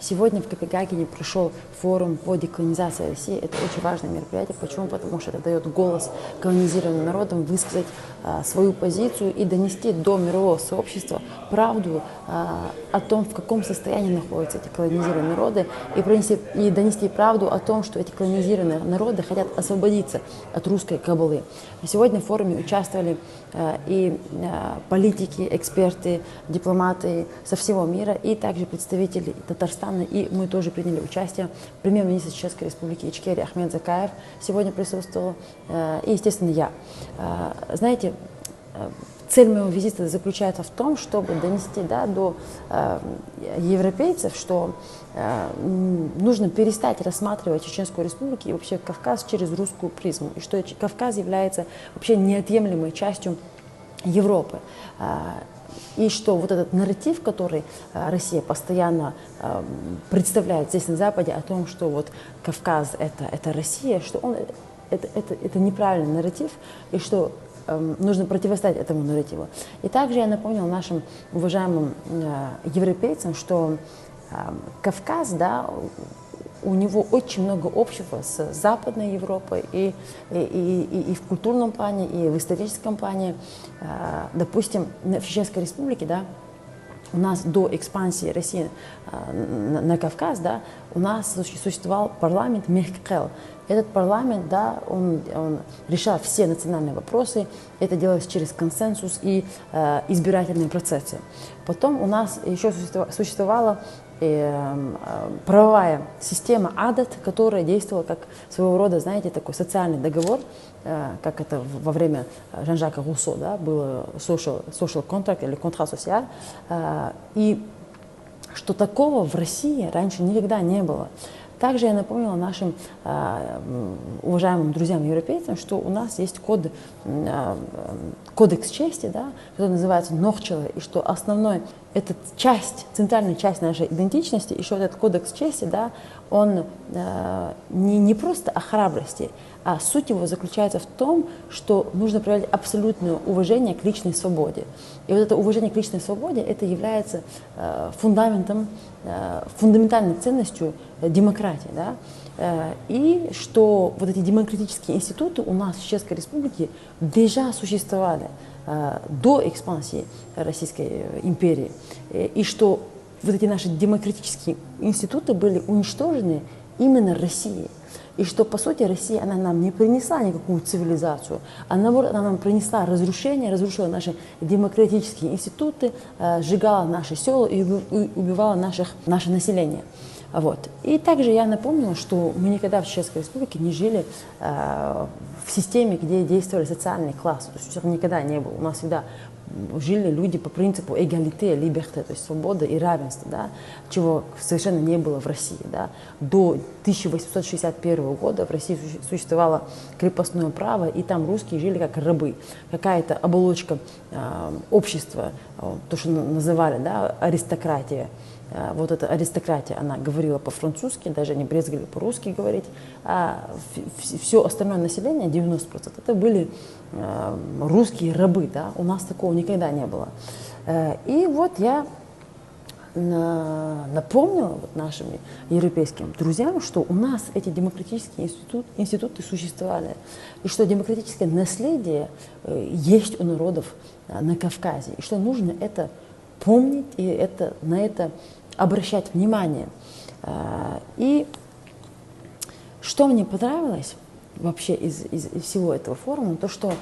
Сегодня в Копенгагене прошел форум по деколонизации России. Это очень важное мероприятие. Почему? Потому что это дает голос колонизированным народам высказать свою позицию и донести до мирового сообщества правду о том, в каком состоянии находятся эти колонизированные народы, и донести правду о том, что эти колонизированные народы хотят освободиться от русской кабалы. Сегодня в форуме участвовали и политики, эксперты, дипломаты со всего мира, и также представители Татарстана, и мы тоже приняли участие. Премьер-министр Чеченской Республики Ичкерия Ахмед Закаев сегодня присутствовал, и, естественно, я. Знаете, цель моего визита заключается в том, чтобы донести до европейцев, что нужно перестать рассматривать Чеченскую Республику и вообще Кавказ через русскую призму, и что Кавказ является вообще неотъемлемой частью Европы. И что вот этот нарратив, который Россия постоянно представляет здесь на Западе о том, что вот Кавказ это Россия, что это неправильный нарратив, и что нужно противостоять этому нарративу. И также я напомнила нашим уважаемым европейцам, что Кавказ, у него очень много общего с Западной Европой и в культурном плане, и в историческом плане. Допустим, в Чеченской Республике, у нас до экспансии России на Кавказ, у нас существовал парламент Мехкел. Этот парламент, он решал все национальные вопросы, это делалось через консенсус и избирательные процессы. Потом у нас еще существовала правовая система АДАТ, которая действовала как своего рода, знаете, такой социальный договор, как это во время Жан-Жака Руссо, было social contract или contrat social, и что такого в России раньше никогда не было. Также я напомнила нашим уважаемым друзьям-европейцам, что у нас есть кодекс чести, который называется Нохчелы, и что основной, это центральная часть нашей идентичности, и что этот кодекс чести, он не просто о храбрости, а суть его заключается в том, что нужно проявлять абсолютное уважение к личной свободе. И вот это уважение к личной свободе, это является фундаментальной ценностью демократии. И что вот эти демократические институты у нас в Чеченской Республике déjà существовали до экспансии Российской империи. И что вот эти наши демократические институты были уничтожены именно Россией. И что, по сути, Россия, она нам не принесла никакую цивилизацию, а наоборот, она нам принесла разрушение, разрушила наши демократические институты, сжигала наши села и убивала наше население. Вот. И также я напомнила, что мы никогда в Чеченской Республике не жили в системе, где действовали социальные классы. То есть этого никогда не было. У нас всегда жили люди по принципу эгалите, либерте, то есть свобода и равенство, чего совершенно не было в России. До 1861 года в России существовало крепостное право, и там русские жили как рабы. Какая-то оболочка общества, то, что называли аристократия. Вот эта аристократия, она говорила по-французски, даже не брезгали по-русски говорить, а все остальное население, 90%, это были русские рабы, у нас такого никогда не было. И вот я напомнила нашим европейским друзьям, что у нас эти демократические институты существовали, и что демократическое наследие есть у народов на Кавказе, и что нужно это помнить и на это обращать внимание. И что мне понравилось вообще из всего этого форума, то что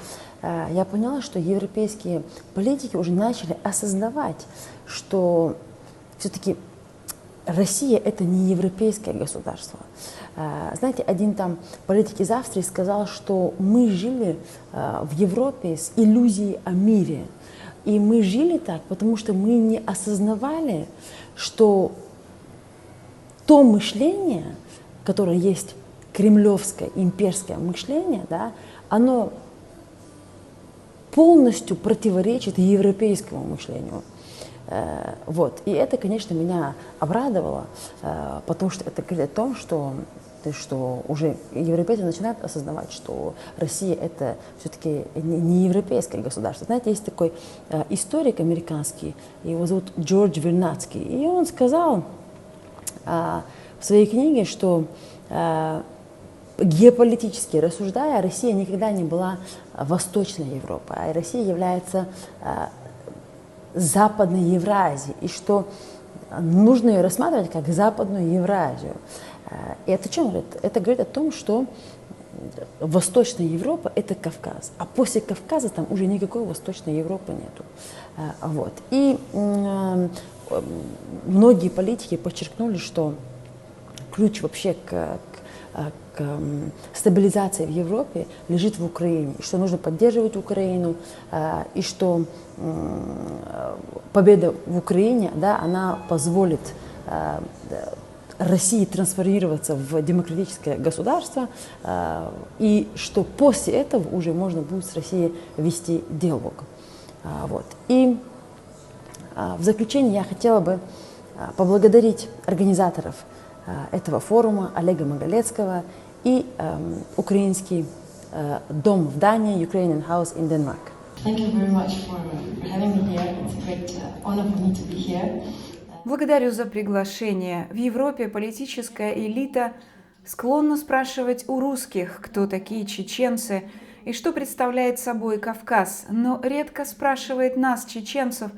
я поняла, что европейские политики уже начали осознавать, что все-таки Россия – это не европейское государство. Знаете, один политик из Австрии сказал, что мы жили в Европе с иллюзией о мире. И мы жили так, потому что мы не осознавали, что то мышление, которое есть кремлевское, имперское мышление, оно полностью противоречит европейскому мышлению. Вот. И это, конечно, меня обрадовало, потому что это говорит о том, что уже европейцы начинают осознавать, что Россия это все-таки не европейское государство. Знаете, есть такой историк американский, его зовут Джордж Вернадский, и он сказал, в своей книге, что геополитически рассуждая, Россия никогда не была Восточной Европой, а Россия является Западной Евразией, и что нужно ее рассматривать как Западную Евразию. И это о чем говорит? Это говорит о том, что Восточная Европа – это Кавказ, а после Кавказа там уже никакой Восточной Европы нету. Вот. И многие политики подчеркнули, что ключ вообще к стабилизации в Европе лежит в Украине, что нужно поддерживать Украину, и что победа в Украине, да, она позволит России трансформироваться в демократическое государство, и что после этого уже можно будет с Россией вести диалог. Вот. И в заключение я хотела бы поблагодарить организаторов этого форума, Олега Магалецкого и украинский дом в Дании, Ukrainian House in Denmark. Thank you very much for having me here. It's a great honor for me to be here. Благодарю за приглашение. В Европе политическая элита склонна спрашивать у русских, кто такие чеченцы и что представляет собой Кавказ, но редко спрашивает нас, чеченцев,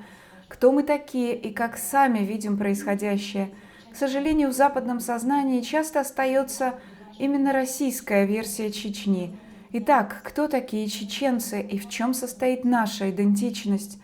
кто мы такие и как сами видим происходящее. К сожалению, в западном сознании часто остается именно российская версия Чечни. Итак, кто такие чеченцы и в чем состоит наша идентичность?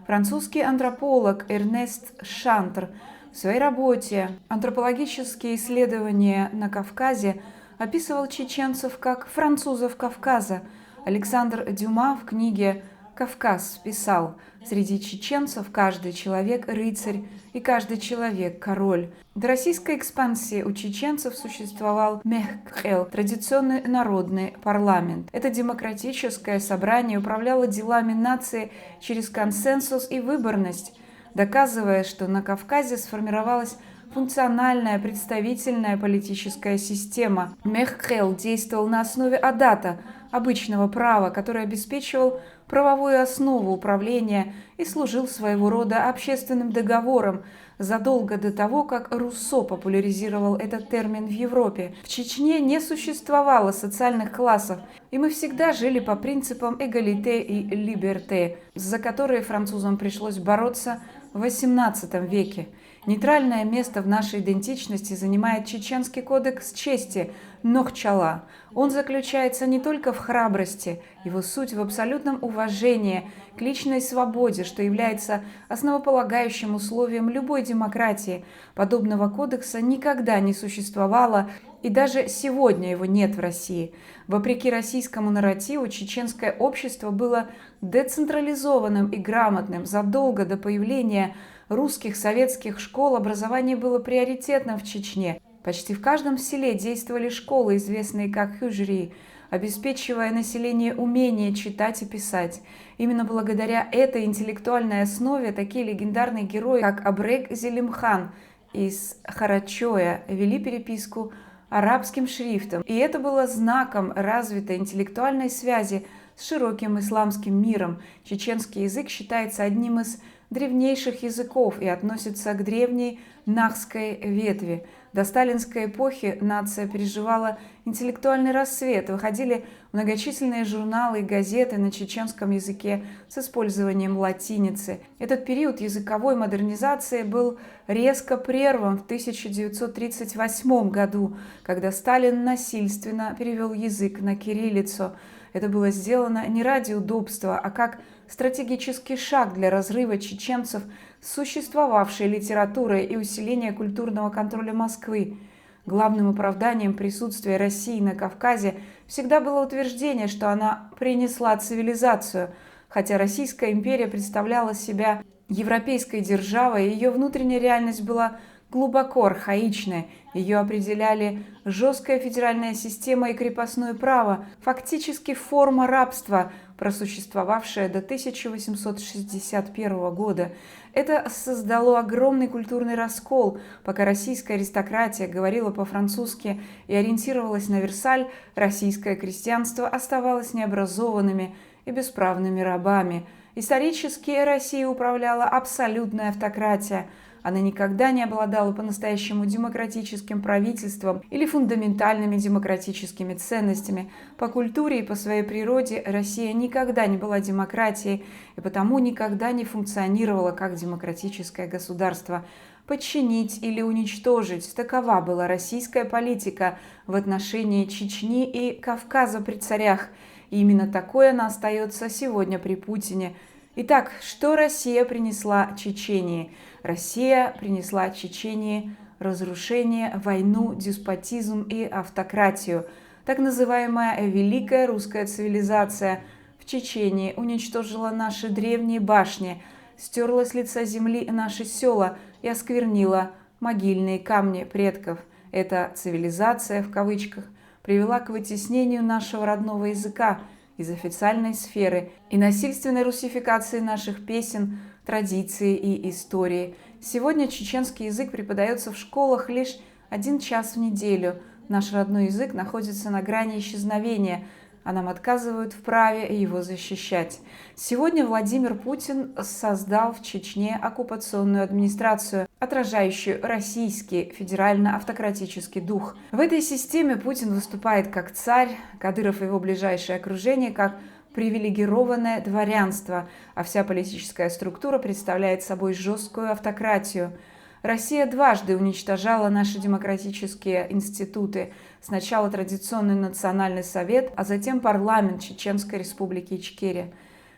Французский антрополог Эрнест Шантр в своей работе «Антропологические исследования на Кавказе» описывал чеченцев как французов Кавказа. Александр Дюма в книге «Кавказ» писал: «Среди чеченцев каждый человек – рыцарь, и каждый человек – король». До российской экспансии у чеченцев существовал Мехкел, традиционный народный парламент. Это демократическое собрание управляло делами нации через консенсус и выборность, доказывая, что на Кавказе сформировалась функциональная представительная политическая система. Мехкел действовал на основе адата, обычного права, который обеспечивал правовую основу управления и служил своего рода общественным договором задолго до того, как Руссо популяризировал этот термин в Европе. В Чечне не существовало социальных классов, и мы всегда жили по принципам эгалите и либерте, за которые французам пришлось бороться в XVIII веке. Нейтральное место в нашей идентичности занимает Чеченский кодекс чести Нохчала. Он заключается не только в храбрости, его суть в абсолютном уважении к личной свободе, что является основополагающим условием любой демократии. Подобного кодекса никогда не существовало, и даже сегодня его нет в России. Вопреки российскому нарративу, чеченское общество было децентрализованным и грамотным. Задолго до появления русских советских школ образование было приоритетным в Чечне. Почти в каждом селе действовали школы, известные как хюжри, обеспечивая население умение читать и писать. Именно благодаря этой интеллектуальной основе такие легендарные герои, как Абрег Зелимхан из Харачоя, вели переписку арабским шрифтом. И это было знаком развитой интеллектуальной связи с широким исламским миром. Чеченский язык считается одним из древнейших языков и относится к древней нахской ветви. До сталинской эпохи нация переживала интеллектуальный расцвет, выходили многочисленные журналы и газеты на чеченском языке с использованием латиницы. Этот период языковой модернизации был резко прерван в 1938 году, когда Сталин насильственно перевел язык на кириллицу. Это было сделано не ради удобства, а как стратегический шаг для разрыва чеченцев с существовавшей литературой и усиления культурного контроля Москвы. Главным оправданием присутствия России на Кавказе всегда было утверждение, что она принесла цивилизацию. Хотя Российская империя представляла себя европейской державой, ее внутренняя реальность была глубоко архаичная. Ее определяли жесткая федеральная система и крепостное право, фактически форма рабства, просуществовавшая до 1861 года. Это создало огромный культурный раскол. Пока российская аристократия говорила по-французски и ориентировалась на Версаль, российское крестьянство оставалось необразованными и бесправными рабами. Исторически Россией управляла абсолютная автократия. Она никогда не обладала по-настоящему демократическим правительством или фундаментальными демократическими ценностями. По культуре и по своей природе Россия никогда не была демократией и потому никогда не функционировала как демократическое государство. Подчинить или уничтожить – такова была российская политика в отношении Чечни и Кавказа при царях. И именно такой она остается сегодня при Путине. Итак, что Россия принесла Чечении? Россия принесла Чечении разрушение, войну, деспотизм и автократию. Так называемая Великая русская цивилизация в Чечении уничтожила наши древние башни, стерла с лица земли наши села и осквернила могильные камни предков. Эта цивилизация, в кавычках, привела к вытеснению нашего родного языка из официальной сферы и насильственной русификации наших песен, традиций и истории. Сегодня чеченский язык преподается в школах лишь 1 час в неделю. Наш родной язык находится на грани исчезновения, а нам отказывают в праве его защищать. Сегодня Владимир Путин создал в Чечне оккупационную администрацию, отражающую российский федерально-автократический дух. В этой системе Путин выступает как царь, Кадыров и его ближайшее окружение как привилегированное дворянство, а вся политическая структура представляет собой жесткую автократию. Россия дважды уничтожала наши демократические институты. Сначала традиционный национальный совет, а затем парламент Чеченской республики Ичкерия.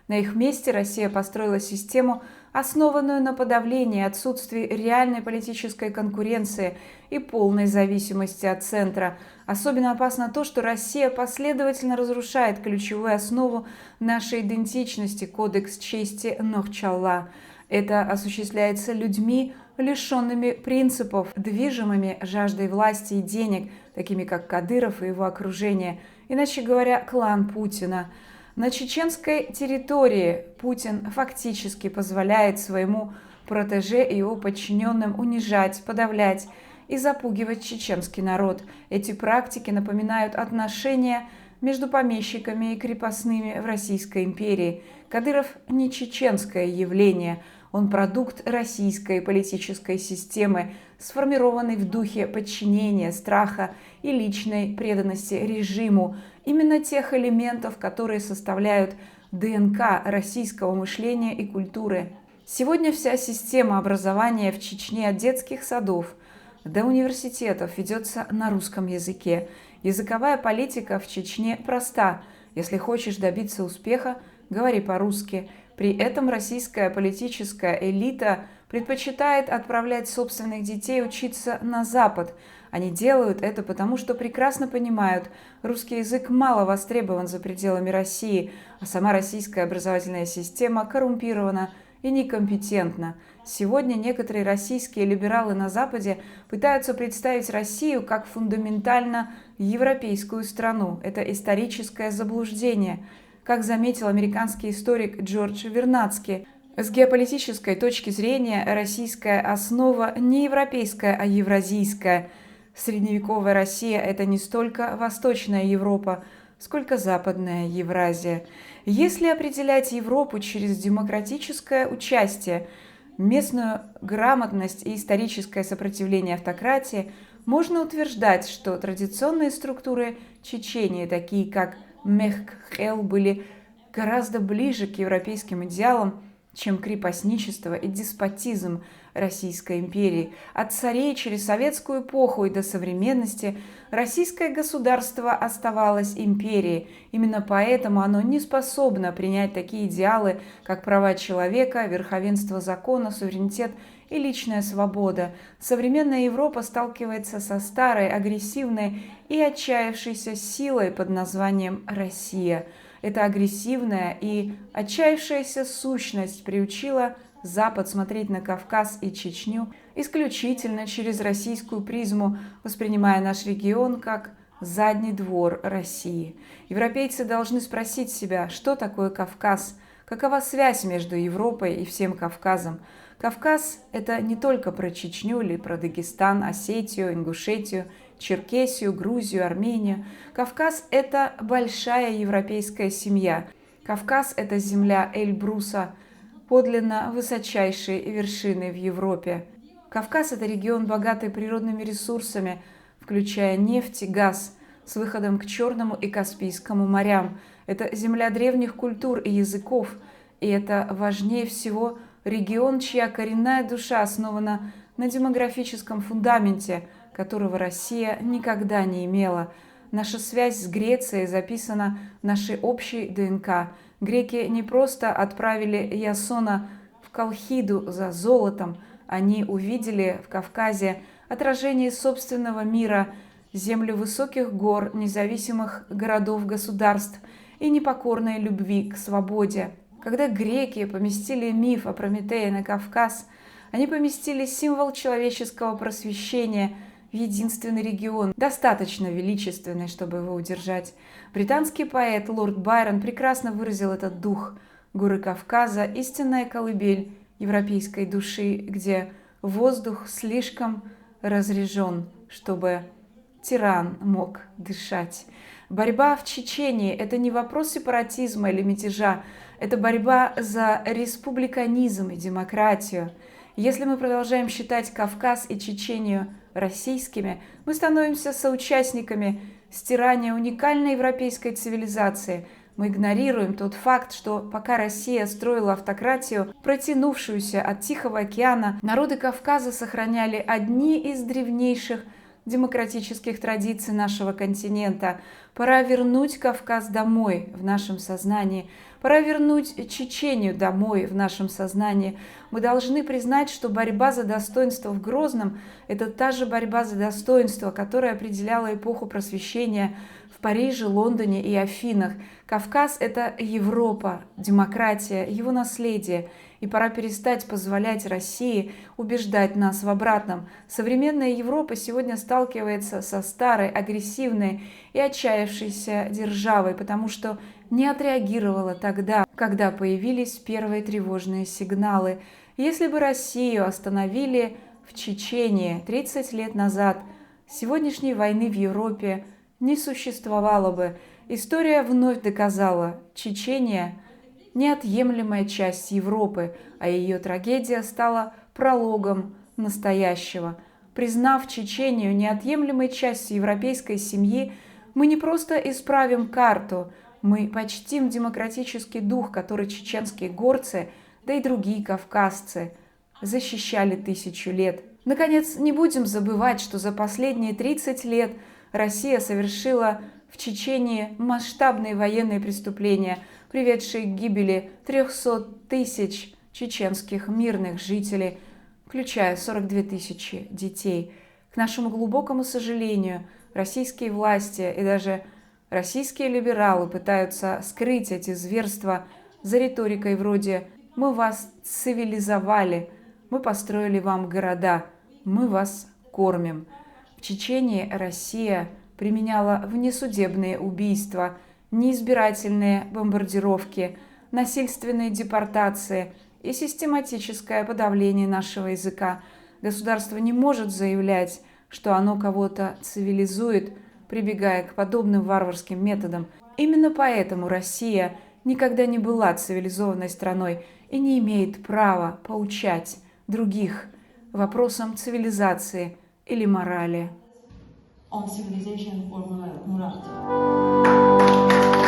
На их месте Россия построила систему, основанную на подавлении, отсутствии реальной политической конкуренции и полной зависимости от центра. Особенно опасно то, что Россия последовательно разрушает ключевую основу нашей идентичности – кодекс чести Нохчалла. Это осуществляется людьми, лишенными принципов, движимыми жаждой власти и денег, такими как Кадыров и его окружение, иначе говоря, клан Путина. На чеченской территории Путин фактически позволяет своему протеже и его подчиненным унижать, подавлять и запугивать чеченский народ. Эти практики напоминают отношения между помещиками и крепостными в Российской империи. Кадыров не чеченское явление, он продукт российской политической системы, сформированный в духе подчинения, страха и личной преданности режиму, именно тех элементов, которые составляют ДНК российского мышления и культуры. Сегодня вся система образования в Чечне от детских садов до университетов ведется на русском языке. Языковая политика в Чечне проста. Если хочешь добиться успеха, говори по-русски. При этом российская политическая элита предпочитает отправлять собственных детей учиться на Запад. Они делают это потому, что прекрасно понимают, русский язык мало востребован за пределами России, а сама российская образовательная система коррумпирована и некомпетентна. Сегодня некоторые российские либералы на Западе пытаются представить Россию как фундаментально европейскую страну. Это историческое заблуждение. Как заметил американский историк Джордж Вернадский, с геополитической точки зрения российская основа не европейская, а евразийская. Средневековая Россия – это не столько Восточная Европа, сколько Западная Евразия. Если определять Европу через демократическое участие, местную грамотность и историческое сопротивление автократии, можно утверждать, что традиционные структуры Чечении, такие как Мехкхел, были гораздо ближе к европейским идеалам, чем крепостничество и деспотизм Российской империи. От царей через советскую эпоху и до современности российское государство оставалось империей. Именно поэтому оно не способно принять такие идеалы, как права человека, верховенство закона, суверенитет и личная свобода. Современная Европа сталкивается со старой, агрессивной и отчаявшейся силой под названием Россия. Эта агрессивная и отчаявшаяся сущность приучила Запад смотреть на Кавказ и Чечню исключительно через российскую призму, воспринимая наш регион как задний двор России. Европейцы должны спросить себя, что такое Кавказ, какова связь между Европой и всем Кавказом. Кавказ – это не только про Чечню или про Дагестан, Осетию, Ингушетию, Черкесию, Грузию, Армению. Кавказ – это большая европейская семья. Кавказ – это земля Эльбруса, подлинно высочайшей вершины в Европе. Кавказ – это регион, богатый природными ресурсами, включая нефть и газ, с выходом к Черному и Каспийскому морям. Это земля древних культур и языков, и это, важнее всего, регион, чья коренная душа основана на демографическом фундаменте, которого Россия никогда не имела. Наша связь с Грецией записана в нашей общей ДНК. Греки не просто отправили Ясона в Колхиду за золотом, они увидели в Кавказе отражение собственного мира, землю высоких гор, независимых городов-государств и непокорной любви к свободе. Когда греки поместили миф о Прометее на Кавказ, они поместили символ человеческого просвещения в единственный регион, достаточно величественный, чтобы его удержать. Британский поэт лорд Байрон прекрасно выразил этот дух. Горы Кавказа – истинная колыбель европейской души, где воздух слишком разрежен, чтобы тиран мог дышать. Борьба в Чечении – это не вопрос сепаратизма или мятежа, это борьба за республиканизм и демократию. Если мы продолжаем считать Кавказ и Чечению российскими, мы становимся соучастниками стирания уникальной европейской цивилизации. Мы игнорируем тот факт, что пока Россия строила автократию, протянувшуюся от Тихого океана, народы Кавказа сохраняли одни из древнейших демократических традиций нашего континента. Пора вернуть Кавказ домой в нашем сознании. Пора вернуть Чечению домой в нашем сознании. Мы должны признать, что борьба за достоинство в Грозном – это та же борьба за достоинство, которая определяла эпоху просвещения в Париже, Лондоне и Афинах. Кавказ – это Европа, демократия, его наследие. И пора перестать позволять России убеждать нас в обратном. Современная Европа сегодня сталкивается со старой, агрессивной и отчаявшейся державой, потому что не отреагировала тогда, когда появились первые тревожные сигналы. Если бы Россию остановили в Чечении 30 лет назад, сегодняшней войны в Европе не существовало бы. История вновь доказала, Чечения – неотъемлемая часть Европы, а ее трагедия стала прологом настоящего. Признав Чечению неотъемлемой частью европейской семьи, мы не просто исправим карту, мы почтим демократический дух, который чеченские горцы, да и другие кавказцы защищали 1000 лет. Наконец, не будем забывать, что за последние 30 лет Россия совершила в Чечении масштабные военные преступления, приведшие к гибели 300 тысяч чеченских мирных жителей, включая 42 тысячи детей. К нашему глубокому сожалению, российские власти и даже российские либералы пытаются скрыть эти зверства за риторикой вроде «мы вас цивилизовали», «мы построили вам города», «мы вас кормим». В Чечении Россия применяла внесудебные убийства, неизбирательные бомбардировки, насильственные депортации и систематическое подавление нашего языка. Государство не может заявлять, что оно кого-то цивилизует, прибегая к подобным варварским методам. Именно поэтому Россия никогда не была цивилизованной страной и не имеет права поучать других вопросам цивилизации или морали. On civilization for Murad.